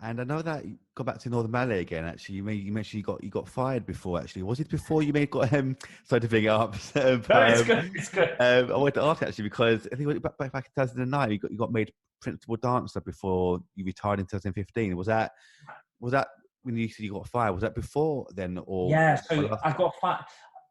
And I know that you got back to Northern Ballet again. Actually, you mentioned you got fired before. Actually, was it before you got sorry to bring it up? No, it's good. It's good. I wanted to ask actually because I think back in 2009 you got made principal dancer before you retired in 2015. Was that when you said you got fired? Was that before then or? Yeah, so I got fired.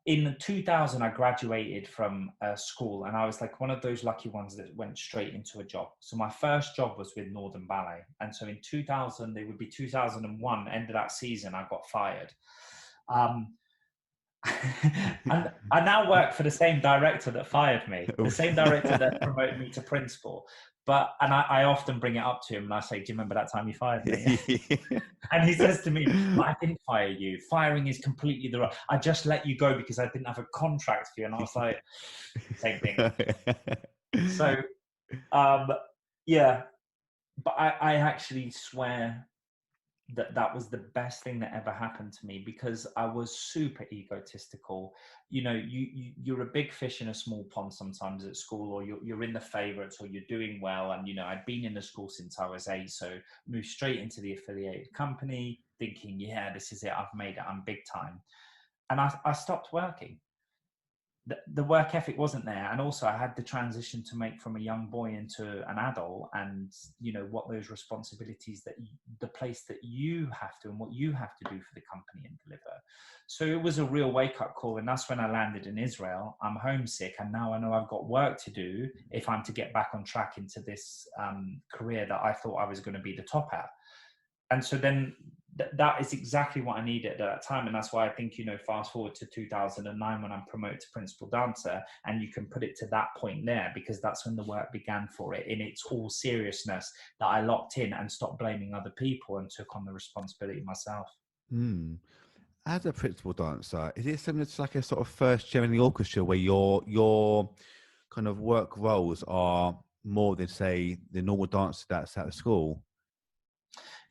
In 2000, I graduated from school, and I was like one of those lucky ones that went straight into a job. So my first job was with Northern Ballet. And so in 2000, it would be 2001, end of that season, I got fired. And I now work for the same director that fired me, the same director that promoted me to principal. And I often bring it up to him and I say, do you remember that time you fired me? And he says to me, I didn't fire you. Firing is completely the wrong. I just let you go because I didn't have a contract for you. And I was like, same thing. So, yeah, but I actually swear that was the best thing that ever happened to me, because I was super egotistical. You know, you're a big fish in a small pond sometimes at school, or you're in the favorites, or you're doing well. And, you know, I'd been in the school since I was 8, so moved straight into the affiliated company thinking, yeah, this is it. I've made it. I'm big time. And I stopped working. The work ethic wasn't there, and also I had the transition to make from a young boy into an adult, and you know what those responsibilities that the place that you have to and what you have to do for the company and deliver. So it was a real wake-up call, and that's when I landed in Israel. I'm homesick, and now I know I've got work to do if I'm to get back on track into this career that I thought I was going to be the top at. And so then that is exactly what I needed at that time. And that's why I think, you know, fast forward to 2009 when I'm promoted to principal dancer, and you can put it to that point there, because that's when the work began for it in its all seriousness, that I locked in and stopped blaming other people and took on the responsibility myself. As a principal dancer, is it similar to like a sort of first year in the orchestra where your kind of work roles are more than, say, the normal dancer that's at the school?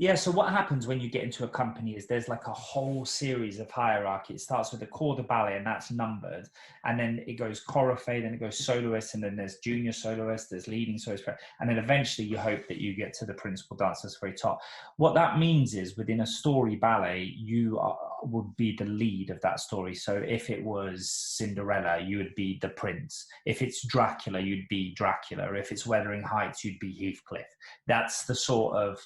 Yeah, so what happens when you get into a company is there's like a whole series of hierarchy. It starts with the corps de ballet, and that's numbered. And then it goes choreography, then it goes soloist, and then there's junior soloist, there's leading soloist. And then eventually you hope that you get to the principal dancer's very top. What that means is within a story ballet, would be the lead of that story. So if it was Cinderella, you would be the prince. If it's Dracula, you'd be Dracula. If it's Wuthering Heights, you'd be Heathcliff. That's the sort of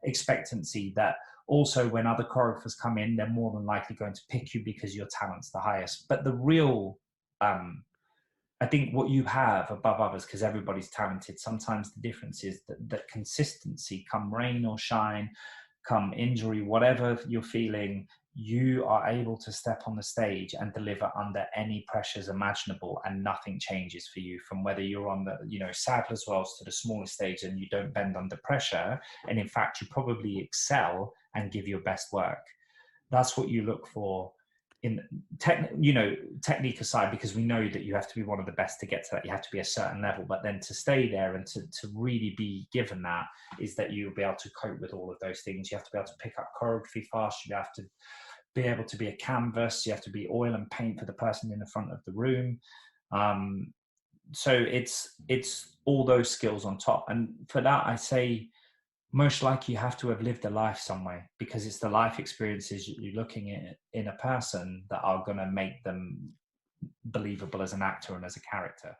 expectancy that also when other choreographers come in, they're more than likely going to pick you because your talent's the highest. But the real, I think what you have above others, because everybody's talented, sometimes the difference is that consistency, come rain or shine, come injury, whatever you're feeling, you are able to step on the stage and deliver under any pressures imaginable, and nothing changes for you, from whether you're on the, you know, Sadler's Wells to the smallest stage, and you don't bend under pressure. And in fact, you probably excel and give your best work. That's what you look for in technique aside, because we know that you have to be one of the best to get to that. You have to be a certain level, but then to stay there and to really be given that is that you'll be able to cope with all of those things. You have to be able to pick up choreography fast. You have to be able to be a canvas. You have to be oil and paint for the person in the front of the room. So it's all those skills on top. And for that, I say, most likely you have to have lived a life somewhere, because it's the life experiences you're looking at in a person that are going to make them believable as an actor and as a character.